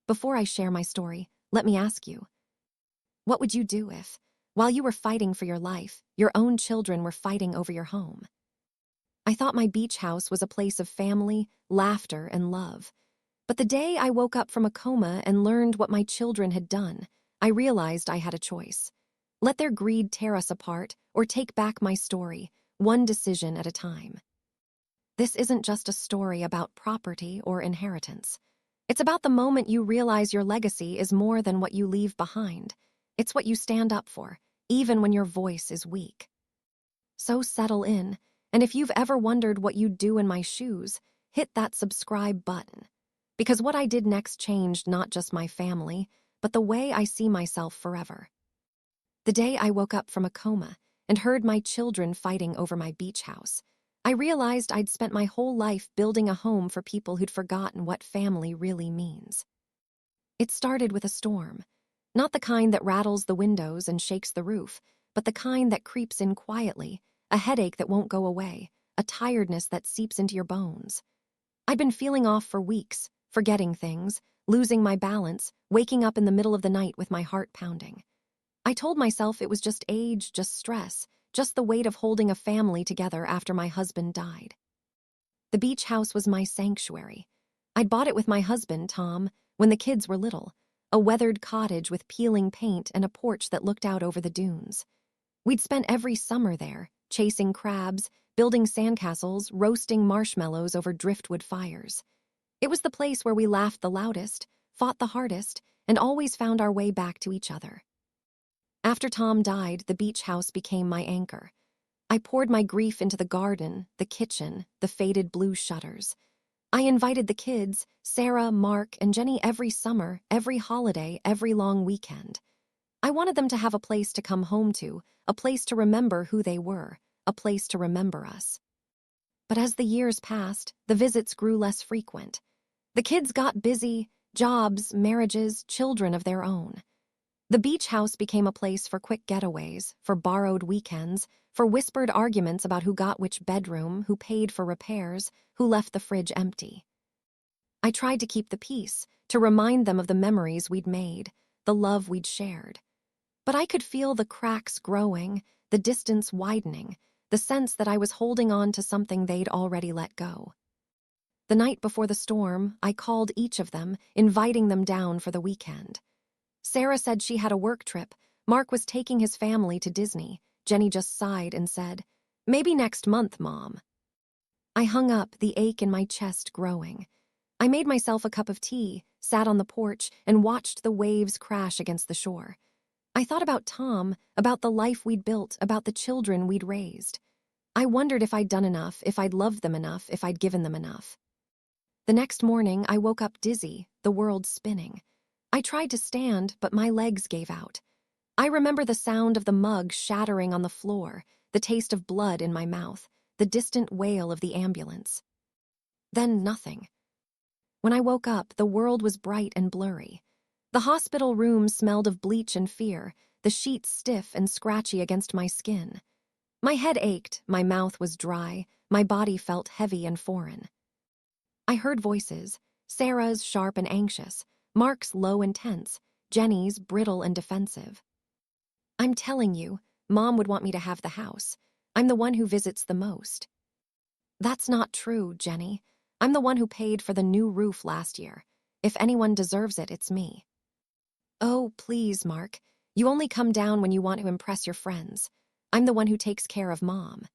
Before I share my story, let me ask you, what would you do if, while you were fighting for your life, your own children were fighting over your home? I thought my beach house was a place of family, laughter, and love. But the day I woke up from a coma and learned what my children had done, I realized I had a choice. Let their greed tear us apart, or take back my story, one decision at a time. This isn't just a story about property or inheritance. It's about the moment you realize your legacy is more than what you leave behind. It's what you stand up for, even when your voice is weak. So settle in, and if you've ever wondered what you'd do in my shoes, hit that subscribe button. Because what I did next changed not just my family, but the way I see myself forever. The day I woke up from a coma and heard my children fighting over my beach house, I realized I'd spent my whole life building a home for people who'd forgotten what family really means. It started with a storm. Not the kind that rattles the windows and shakes the roof, but the kind that creeps in quietly, a headache that won't go away, a tiredness that seeps into your bones. I'd been feeling off for weeks, forgetting things, losing my balance, waking up in the middle of the night with my heart pounding. I told myself it was just age, just stress, just the weight of holding a family together after my husband died. The beach house was my sanctuary. I'd bought it with my husband, Tom, when the kids were little, a weathered cottage with peeling paint and a porch that looked out over the dunes. We'd spent every summer there, chasing crabs, building sandcastles, roasting marshmallows over driftwood fires. It was the place where we laughed the loudest, fought the hardest, and always found our way back to each other. After Tom died, the beach house became my anchor. I poured my grief into the garden, the kitchen, the faded blue shutters. I invited the kids, Sarah, Mark, and Jenny every summer, every holiday, every long weekend. I wanted them to have a place to come home to, a place to remember who they were, a place to remember us. But as the years passed, the visits grew less frequent. The kids got busy, jobs, marriages, children of their own. The beach house became a place for quick getaways, for borrowed weekends, for whispered arguments about who got which bedroom, who paid for repairs, who left the fridge empty. I tried to keep the peace, to remind them of the memories we'd made, the love we'd shared. But I could feel the cracks growing, the distance widening, the sense that I was holding on to something they'd already let go. The night before the storm, I called each of them, inviting them down for the weekend. Sarah said she had a work trip. Mark was taking his family to Disney. Jenny just sighed and said, "Maybe next month, Mom." I hung up, the ache in my chest growing. I made myself a cup of tea, sat on the porch, and watched the waves crash against the shore. I thought about Tom, about the life we'd built, about the children we'd raised. I wondered if I'd done enough, if I'd loved them enough, if I'd given them enough. The next morning, I woke up dizzy, the world spinning. I tried to stand, but my legs gave out. I remember the sound of the mug shattering on the floor, the taste of blood in my mouth, the distant wail of the ambulance. Then nothing. When I woke up, the world was bright and blurry. The hospital room smelled of bleach and fear, the sheets stiff and scratchy against my skin. My head ached, my mouth was dry, my body felt heavy and foreign. I heard voices, Sarah's sharp and anxious, Mark's low and tense, Jenny's brittle and defensive. "I'm telling you, Mom would want me to have the house. I'm the one who visits the most." "That's not true, Jenny. I'm the one who paid for the new roof last year. If anyone deserves it, it's me." "Oh, please, Mark. You only come down when you want to impress your friends. I'm the one who takes care of Mom."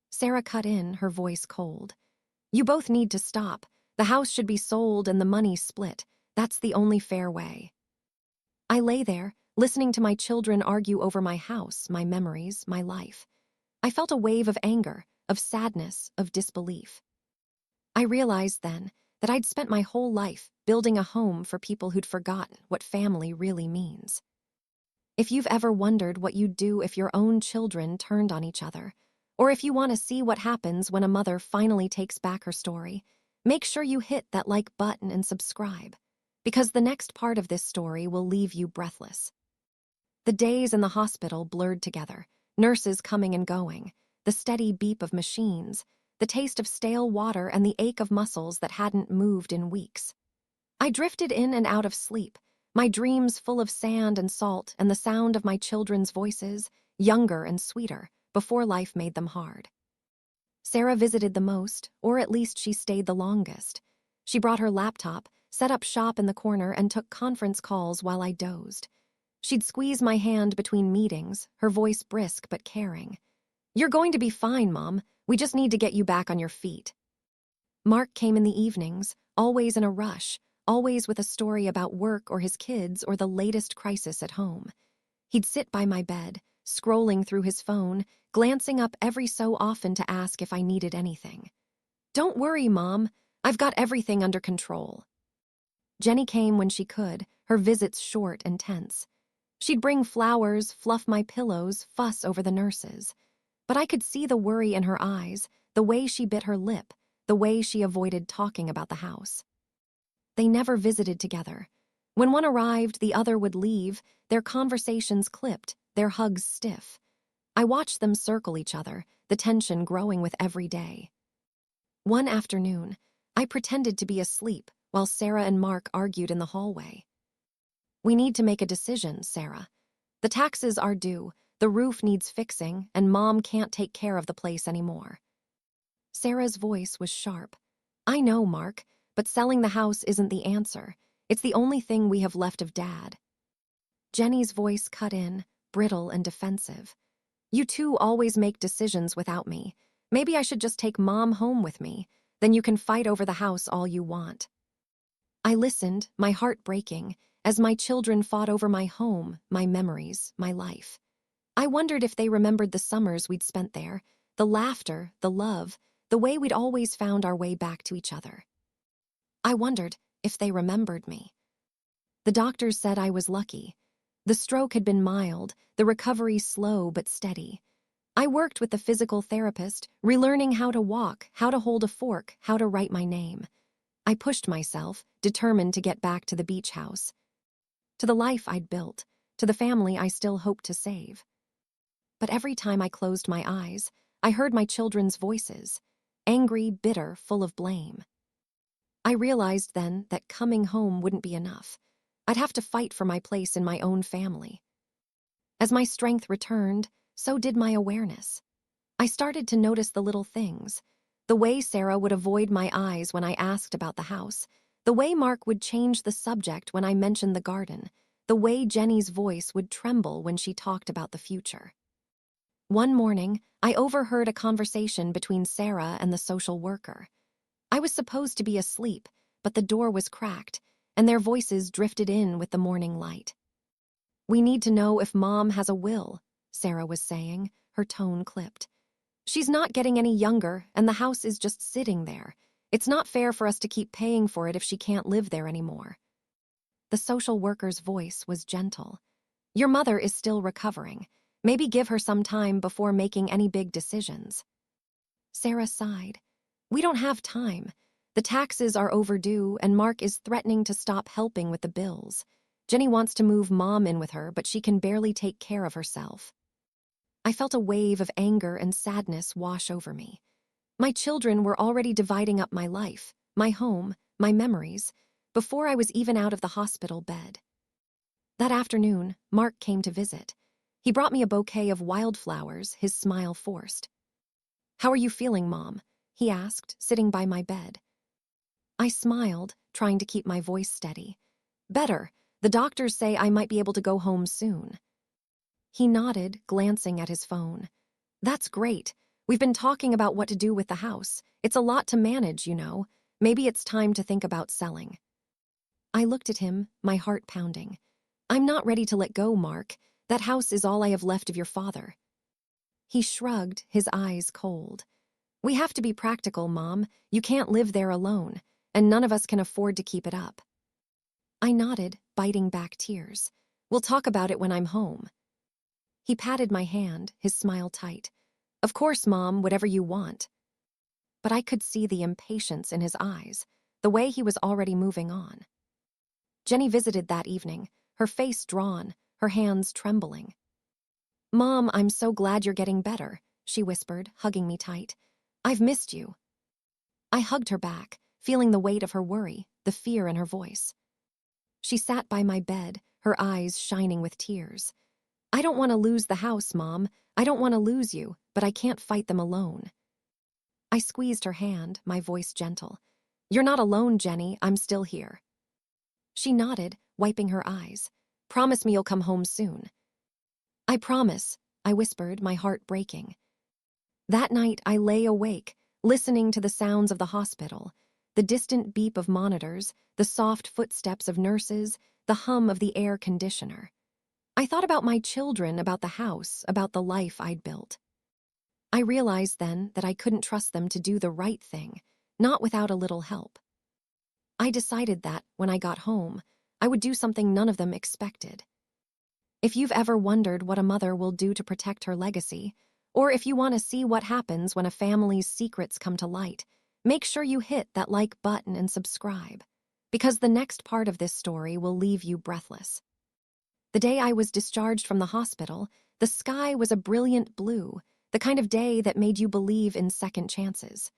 Sarah cut in, her voice cold. "You both need to stop. The house should be sold and the money split. That's the only fair way." I lay there, listening to my children argue over my house, my memories, my life. I felt a wave of anger, of sadness, of disbelief. I realized then that I'd spent my whole life building a home for people who'd forgotten what family really means. If you've ever wondered what you'd do if your own children turned on each other, or if you want to see what happens when a mother finally takes back her story, make sure you hit that like button and subscribe, because the next part of this story will leave you breathless. The days in the hospital blurred together, nurses coming and going, the steady beep of machines, the taste of stale water and the ache of muscles that hadn't moved in weeks. I drifted in and out of sleep, my dreams full of sand and salt and the sound of my children's voices, younger and sweeter, before life made them hard. Sarah visited the most, or at least she stayed the longest. She brought her laptop, set up shop in the corner, and took conference calls while I dozed. She'd squeeze my hand between meetings, her voice brisk but caring. "You're going to be fine, Mom. We just need to get you back on your feet." Mark came in the evenings, always in a rush, always with a story about work or his kids or the latest crisis at home. He'd sit by my bed, scrolling through his phone, glancing up every so often to ask if I needed anything. "Don't worry, Mom. I've got everything under control." Jenny came when she could, her visits short and tense. She'd bring flowers, fluff my pillows, fuss over the nurses. But I could see the worry in her eyes, the way she bit her lip, the way she avoided talking about the house. They never visited together. When one arrived, the other would leave, their conversations clipped, their hugs stiff. I watched them circle each other, the tension growing with every day. One afternoon, I pretended to be asleep while Sarah and Mark argued in the hallway. "We need to make a decision, Sarah. The taxes are due, the roof needs fixing, and Mom can't take care of the place anymore." Sarah's voice was sharp. "I know, Mark, but selling the house isn't the answer. It's the only thing we have left of Dad." Jenny's voice cut in, brittle and defensive. "You two always make decisions without me. Maybe I should just take Mom home with me. Then you can fight over the house all you want." I listened, my heart breaking, as my children fought over my home, my memories, my life. I wondered if they remembered the summers we'd spent there, the laughter, the love, the way we'd always found our way back to each other. I wondered if they remembered me. The doctors said I was lucky. The stroke had been mild, the recovery slow but steady. I worked with the physical therapist, relearning how to walk, how to hold a fork, how to write my name. I pushed myself, determined to get back to the beach house, to the life I'd built, to the family I still hoped to save. But every time I closed my eyes, I heard my children's voices, angry, bitter, full of blame. I realized then that coming home wouldn't be enough. I'd have to fight for my place in my own family. As my strength returned, so did my awareness. I started to notice the little things, the way Sarah would avoid my eyes when I asked about the house, the way Mark would change the subject when I mentioned the garden, the way Jenny's voice would tremble when she talked about the future. One morning, I overheard a conversation between Sarah and the social worker. I was supposed to be asleep, but the door was cracked, and their voices drifted in with the morning light. "We need to know if Mom has a will," Sarah was saying, her tone clipped. "She's not getting any younger, and the house is just sitting there. It's not fair for us to keep paying for it if she can't live there anymore." The social worker's voice was gentle. "Your mother is still recovering. Maybe give her some time before making any big decisions." Sarah sighed. "We don't have time. The taxes are overdue, and Mark is threatening to stop helping with the bills. Jenny wants to move Mom in with her, but she can barely take care of herself." I felt a wave of anger and sadness wash over me. My children were already dividing up my life, my home, my memories, before I was even out of the hospital bed. That afternoon, Mark came to visit. He brought me a bouquet of wildflowers, his smile forced. "How are you feeling, Mom?" he asked, sitting by my bed. I smiled, trying to keep my voice steady. "Better. The doctors say I might be able to go home soon." He nodded, glancing at his phone. "That's great. We've been talking about what to do with the house. It's a lot to manage, you know. Maybe it's time to think about selling." I looked at him, my heart pounding. "I'm not ready to let go, Mark. That house is all I have left of your father." He shrugged, his eyes cold. "We have to be practical, Mom. You can't live there alone, and none of us can afford to keep it up." I nodded, biting back tears. "We'll talk about it when I'm home." He patted my hand, his smile tight. "Of course, Mom, whatever you want." But I could see the impatience in his eyes, the way he was already moving on. Jenny visited that evening, her face drawn, her hands trembling. "Mom, I'm so glad you're getting better," she whispered, hugging me tight. "I've missed you." I hugged her back, feeling the weight of her worry, the fear in her voice. She sat by my bed, her eyes shining with tears. I don't want to lose the house, Mom. I don't want to lose you, but I can't fight them alone. I squeezed her hand, my voice gentle. You're not alone, Jenny. I'm still here. She nodded, wiping her eyes. Promise me you'll come home soon. I promise, I whispered, my heart breaking. That night I lay awake, listening to the sounds of the hospital, the distant beep of monitors, the soft footsteps of nurses, the hum of the air conditioner. I thought about my children, about the house, about the life I'd built. I realized then that I couldn't trust them to do the right thing, not without a little help. I decided that, when I got home, I would do something none of them expected. If you've ever wondered what a mother will do to protect her legacy, or if you want to see what happens when a family's secrets come to light, make sure you hit that like button and subscribe, because the next part of this story will leave you breathless. The day I was discharged from the hospital, the sky was a brilliant blue, the kind of day that made you believe in second chances.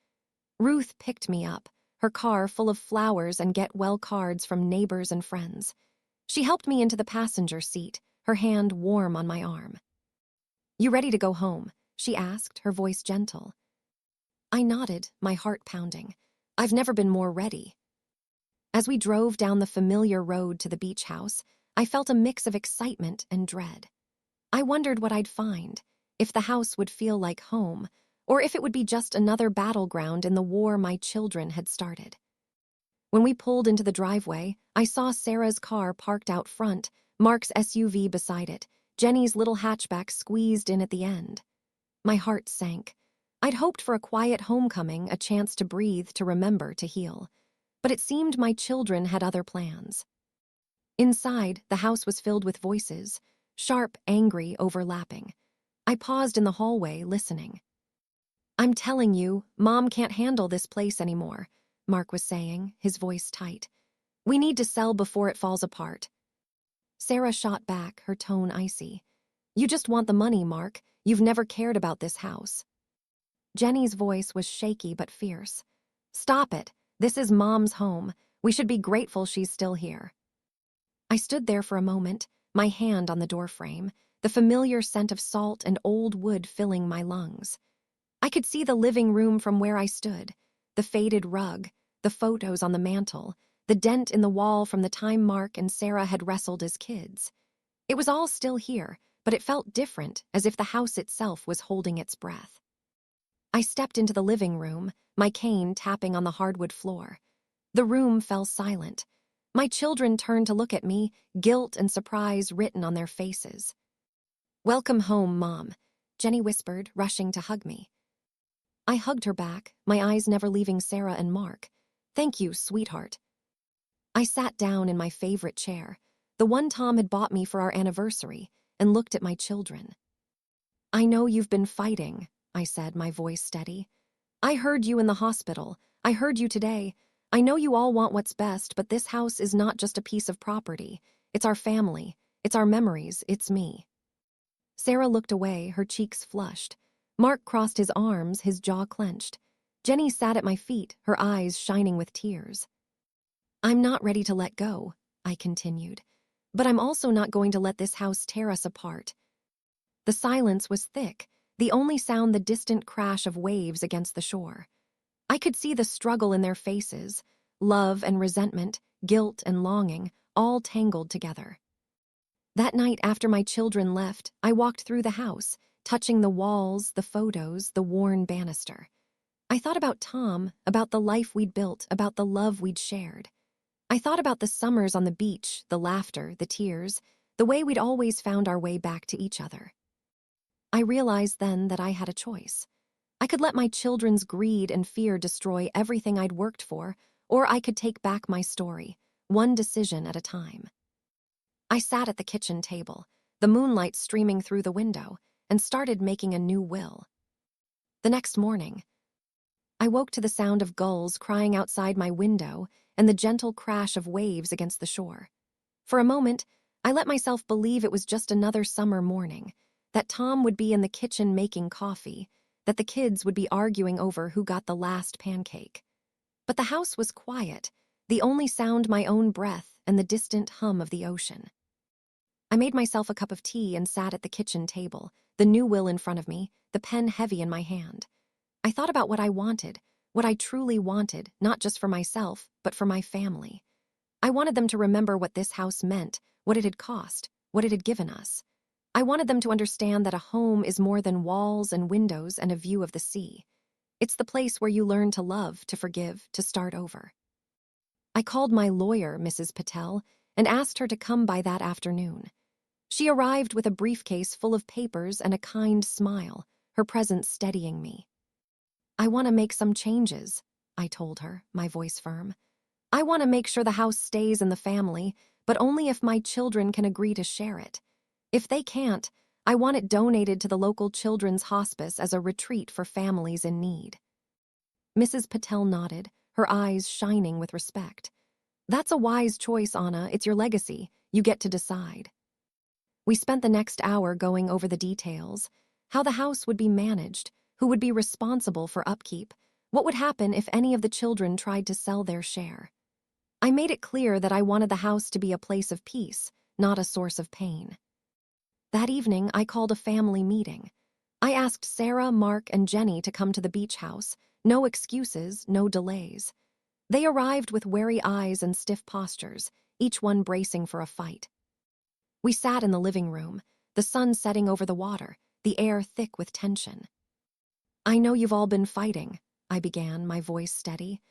Ruth picked me up, her car full of flowers and get-well cards from neighbors and friends. She helped me into the passenger seat, her hand warm on my arm. You ready to go home? She asked, her voice gentle. I nodded, my heart pounding. I've never been more ready. As we drove down the familiar road to the beach house, I felt a mix of excitement and dread. I wondered what I'd find, if the house would feel like home, or if it would be just another battleground in the war my children had started. When we pulled into the driveway, I saw Sarah's car parked out front, Mark's SUV beside it, Jenny's little hatchback squeezed in at the end. My heart sank. I'd hoped for a quiet homecoming, a chance to breathe, to remember, to heal. But it seemed my children had other plans. Inside, the house was filled with voices, sharp, angry, overlapping. I paused in the hallway, listening. I'm telling you, Mom can't handle this place anymore, Mark was saying, his voice tight. We need to sell before it falls apart. Sarah shot back, her tone icy. You just want the money, Mark. You've never cared about this house. Jenny's voice was shaky but fierce. Stop it. This is Mom's home. We should be grateful she's still here. I stood there for a moment, my hand on the doorframe, the familiar scent of salt and old wood filling my lungs. I could see the living room from where I stood, the faded rug, the photos on the mantel, the dent in the wall from the time Mark and Sarah had wrestled as kids. It was all still here, but it felt different, as if the house itself was holding its breath. I stepped into the living room, my cane tapping on the hardwood floor. The room fell silent. My children turned to look at me, guilt and surprise written on their faces. Welcome home, Mom, Jenny whispered, rushing to hug me. I hugged her back, my eyes never leaving Sarah and Mark. Thank you, sweetheart. I sat down in my favorite chair, the one Tom had bought me for our anniversary, and looked at my children. I know you've been fighting, I said, my voice steady. I heard you in the hospital. I heard you today. I know you all want what's best, but this house is not just a piece of property. It's our family. It's our memories. It's me. Sarah looked away, her cheeks flushed. Mark crossed his arms, his jaw clenched. Jenny sat at my feet, her eyes shining with tears. I'm not ready to let go, I continued. But I'm also not going to let this house tear us apart. The silence was thick, the only sound the distant crash of waves against the shore. I could see the struggle in their faces, love and resentment, guilt and longing, all tangled together. That night after my children left, I walked through the house, touching the walls, the photos, the worn banister. I thought about Tom, about the life we'd built, about the love we'd shared. I thought about the summers on the beach, the laughter, the tears, the way we'd always found our way back to each other. I realized then that I had a choice. I could let my children's greed and fear destroy everything I'd worked for, or I could take back my story, one decision at a time. I sat at the kitchen table, the moonlight streaming through the window, and started making a new will. The next morning, I woke to the sound of gulls crying outside my window and the gentle crash of waves against the shore. For a moment, I let myself believe it was just another summer morning, that Tom would be in the kitchen making coffee, that the kids would be arguing over who got the last pancake. But the house was quiet, the only sound my own breath and the distant hum of the ocean. I made myself a cup of tea and sat at the kitchen table, the new will in front of me, the pen heavy in my hand. I thought about what I wanted, what I truly wanted, not just for myself, but for my family. I wanted them to remember what this house meant, what it had cost, what it had given us. I wanted them to understand that a home is more than walls and windows and a view of the sea. It's the place where you learn to love, to forgive, to start over. I called my lawyer, Mrs. Patel, and asked her to come by that afternoon. She arrived with a briefcase full of papers and a kind smile, her presence steadying me. "I want to make some changes," I told her, my voice firm. "I want to make sure the house stays in the family, but only if my children can agree to share it. If they can't, I want it donated to the local children's hospice as a retreat for families in need." Mrs. Patel nodded, her eyes shining with respect. "That's a wise choice, Anna. It's your legacy. You get to decide." We spent the next hour going over the details, how the house would be managed, who would be responsible for upkeep, what would happen if any of the children tried to sell their share. I made it clear that I wanted the house to be a place of peace, not a source of pain. That evening, I called a family meeting. I asked Sarah, Mark, and Jenny to come to the beach house. No excuses, no delays. They arrived with wary eyes and stiff postures, each one bracing for a fight. We sat in the living room, the sun setting over the water, the air thick with tension. "I know you've all been fighting," I began, my voice steady.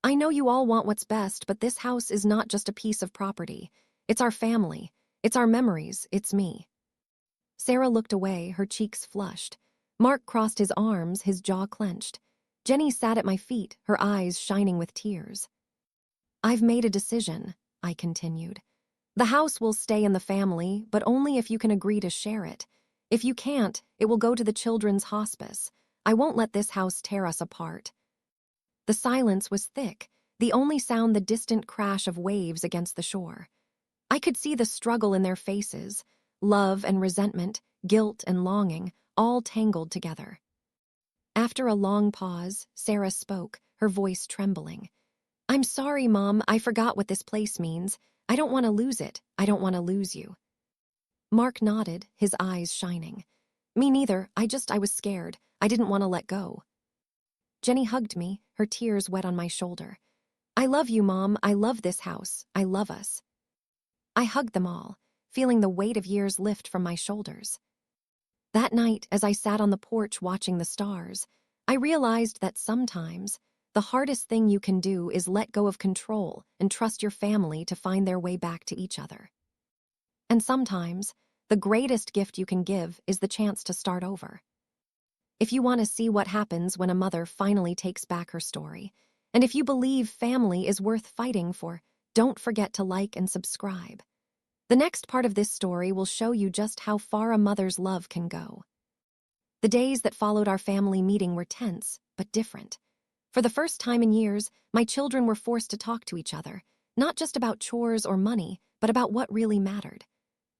"I know you all want what's best, but this house is not just a piece of property. It's our family. It's our memories. It's me." Sarah looked away, her cheeks flushed. Mark crossed his arms, his jaw clenched. Jenny sat at my feet, her eyes shining with tears. "I've made a decision," I continued. "The house will stay in the family, but only if you can agree to share it. If you can't, it will go to the children's hospice. I won't let this house tear us apart." The silence was thick, the only sound the distant crash of waves against the shore. I could see the struggle in their faces, love and resentment, guilt and longing, all tangled together. After a long pause, Sarah spoke, her voice trembling. "I'm sorry, Mom, I forgot what this place means. I don't want to lose it. I don't want to lose you." Mark nodded, his eyes shining. "Me neither, I was scared. I didn't want to let go." Jenny hugged me, her tears wet on my shoulder. "I love you, Mom. I love this house. I love us." I hugged them all, feeling the weight of years lift from my shoulders. That night, as I sat on the porch watching the stars, I realized that sometimes the hardest thing you can do is let go of control and trust your family to find their way back to each other. And sometimes, the greatest gift you can give is the chance to start over. If you want to see what happens when a mother finally takes back her story, and if you believe family is worth fighting for, don't forget to like and subscribe. The next part of this story will show you just how far a mother's love can go. The days that followed our family meeting were tense, but different. For the first time in years, my children were forced to talk to each other, not just about chores or money, but about what really mattered.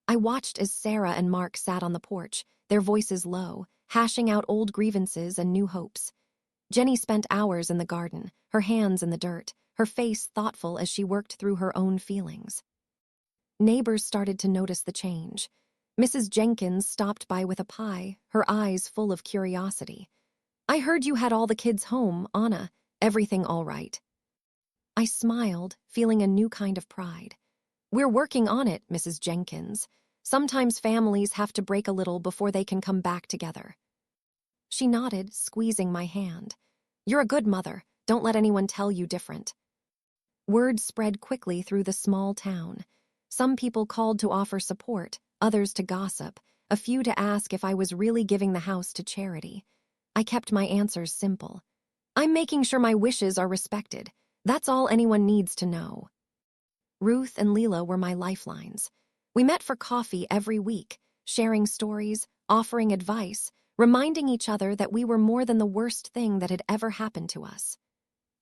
I watched as Sarah and Mark sat on the porch, their voices low, hashing out old grievances and new hopes. Jenny spent hours in the garden, her hands in the dirt, her face thoughtful as she worked through her own feelings. Neighbors started to notice the change. Mrs. Jenkins stopped by with a pie, her eyes full of curiosity. "I heard you had all the kids home, Anna. Everything all right?" I smiled, feeling a new kind of pride. "We're working on it, Mrs. Jenkins. Sometimes families have to break a little before they can come back together." She nodded, squeezing my hand. "You're a good mother. Don't let anyone tell you different." Word spread quickly through the small town. Some people called to offer support, others to gossip, a few to ask if I was really giving the house to charity. I kept my answers simple. "I'm making sure my wishes are respected. That's all anyone needs to know." Ruth and Leela were my lifelines. We met for coffee every week, sharing stories, offering advice, reminding each other that we were more than the worst thing that had ever happened to us.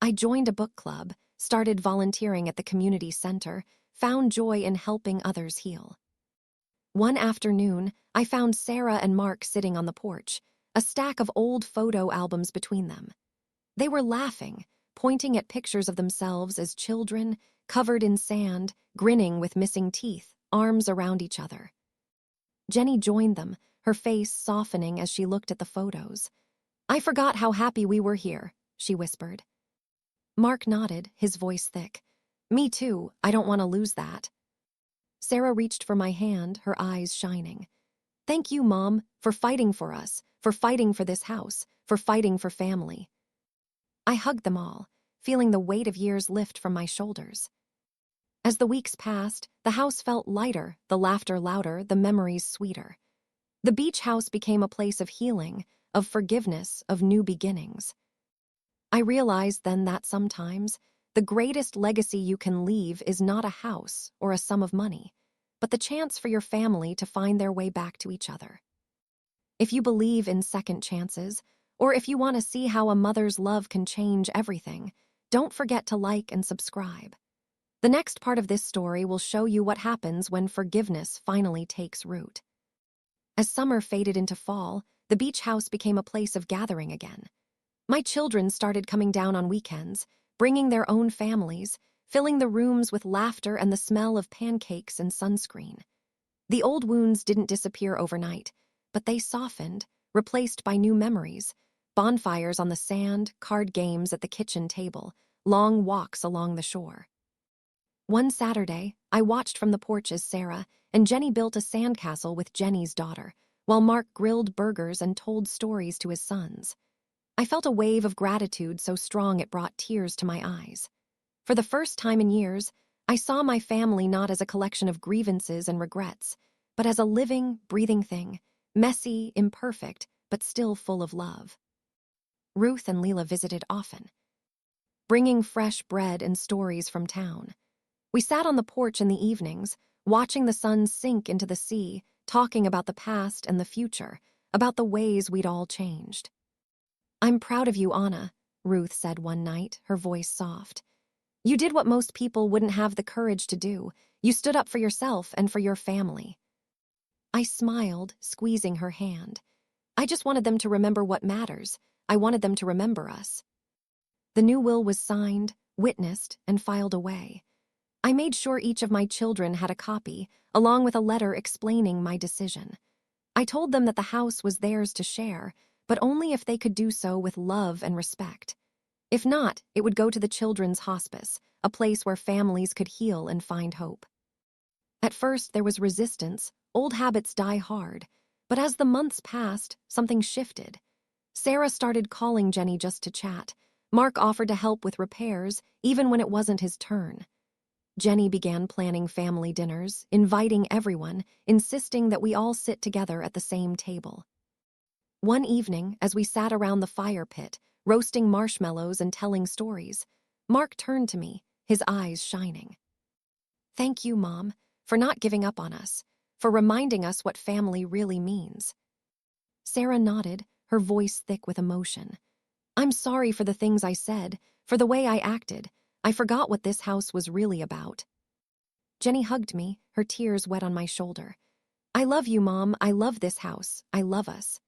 I joined a book club, started volunteering at the community center, found joy in helping others heal. One afternoon, I found Sarah and Mark sitting on the porch, a stack of old photo albums between them. They were laughing, pointing at pictures of themselves as children, covered in sand, grinning with missing teeth, arms around each other. Jenny joined them, her face softening as she looked at the photos. "I forgot how happy we were here," she whispered. Mark nodded, his voice thick. "Me too, I don't want to lose that." Sarah reached for my hand, her eyes shining. "Thank you, Mom, for fighting for us, for fighting for this house, for fighting for family." I hugged them all, feeling the weight of years lift from my shoulders. As the weeks passed, the house felt lighter, the laughter louder, the memories sweeter. The beach house became a place of healing, of forgiveness, of new beginnings. I realized then that sometimes the greatest legacy you can leave is not a house or a sum of money, but the chance for your family to find their way back to each other. If you believe in second chances, or if you want to see how a mother's love can change everything, don't forget to like and subscribe. The next part of this story will show you what happens when forgiveness finally takes root. As summer faded into fall, the beach house became a place of gathering again. My children started coming down on weekends, bringing their own families, filling the rooms with laughter and the smell of pancakes and sunscreen. The old wounds didn't disappear overnight, but they softened, replaced by new memories: bonfires on the sand, card games at the kitchen table, long walks along the shore. One Saturday, I watched from the porch as Sarah and Jenny built a sandcastle with Jenny's daughter, while Mark grilled burgers and told stories to his sons. I felt a wave of gratitude so strong it brought tears to my eyes. For the first time in years, I saw my family not as a collection of grievances and regrets, but as a living, breathing thing, messy, imperfect, but still full of love. Ruth and Leela visited often, bringing fresh bread and stories from town. We sat on the porch in the evenings, watching the sun sink into the sea, talking about the past and the future, about the ways we'd all changed. "I'm proud of you, Anna," Ruth said one night, her voice soft. "You did what most people wouldn't have the courage to do. You stood up for yourself and for your family." I smiled, squeezing her hand. I just wanted them to remember what matters. I wanted them to remember us. The new will was signed, witnessed, and filed away. I made sure each of my children had a copy, along with a letter explaining my decision. I told them that the house was theirs to share, but only if they could do so with love and respect. If not, it would go to the children's hospice, a place where families could heal and find hope. At first, there was resistance. Old habits die hard. But as the months passed, something shifted. Sarah started calling Jenny just to chat. Mark offered to help with repairs, even when it wasn't his turn. Jenny began planning family dinners, inviting everyone, insisting that we all sit together at the same table. One evening, as we sat around the fire pit, roasting marshmallows and telling stories, Mark turned to me, his eyes shining. "Thank you, Mom, for not giving up on us, for reminding us what family really means." Sarah nodded, her voice thick with emotion. "I'm sorry for the things I said, for the way I acted. I forgot what this house was really about." Jenny hugged me, her tears wet on my shoulder. "I love you, Mom. I love this house. I love us."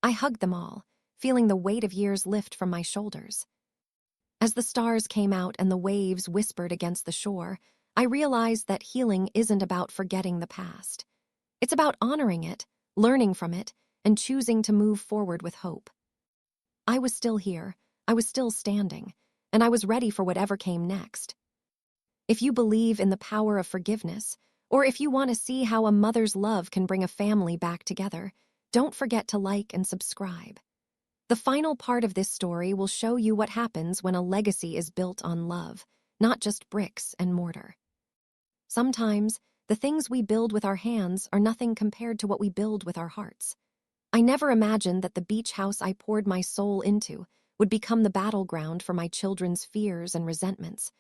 I hugged them all, feeling the weight of years lift from my shoulders. As the stars came out and the waves whispered against the shore, I realized that healing isn't about forgetting the past. It's about honoring it, learning from it, and choosing to move forward with hope. I was still here, I was still standing, and I was ready for whatever came next. If you believe in the power of forgiveness, or if you want to see how a mother's love can bring a family back together, don't forget to like and subscribe. The final part of this story will show you what happens when a legacy is built on love, not just bricks and mortar. Sometimes, the things we build with our hands are nothing compared to what we build with our hearts. I never imagined that the beach house I poured my soul into would become the battleground for my children's fears and resentments,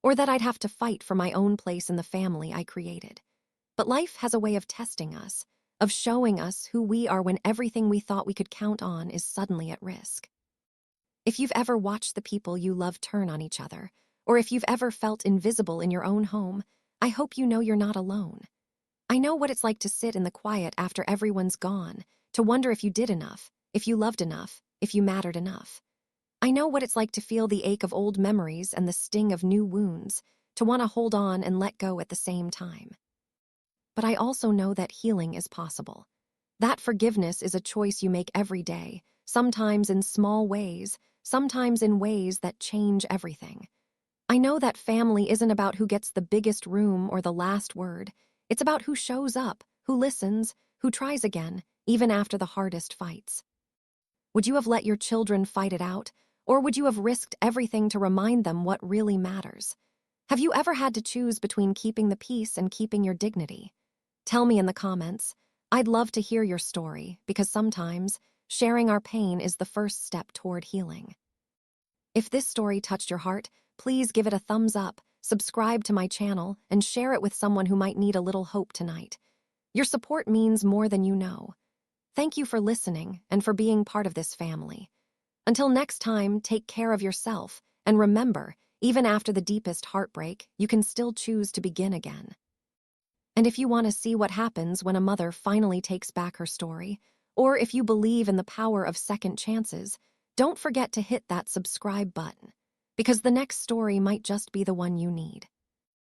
or that I'd have to fight for my own place in the family I created. But life has a way of testing us, of showing us who we are when everything we thought we could count on is suddenly at risk. If you've ever watched the people you love turn on each other, or if you've ever felt invisible in your own home, I hope you know you're not alone. I know what it's like to sit in the quiet after everyone's gone, to wonder if you did enough, if you loved enough, if you mattered enough. I know what it's like to feel the ache of old memories and the sting of new wounds, to want to hold on and let go at the same time. But I also know that healing is possible. That forgiveness is a choice you make every day, sometimes in small ways, sometimes in ways that change everything. I know that family isn't about who gets the biggest room or the last word. It's about who shows up, who listens, who tries again, even after the hardest fights. Would you have let your children fight it out, or would you have risked everything to remind them what really matters? Have you ever had to choose between keeping the peace and keeping your dignity? Tell me in the comments. I'd love to hear your story, because sometimes sharing our pain is the first step toward healing. If this story touched your heart, please give it a thumbs up, subscribe to my channel, and share it with someone who might need a little hope tonight. Your support means more than you know. Thank you for listening and for being part of this family. Until next time, take care of yourself, and remember, even after the deepest heartbreak, you can still choose to begin again. And if you want to see what happens when a mother finally takes back her story, or if you believe in the power of second chances, don't forget to hit that subscribe button, because the next story might just be the one you need.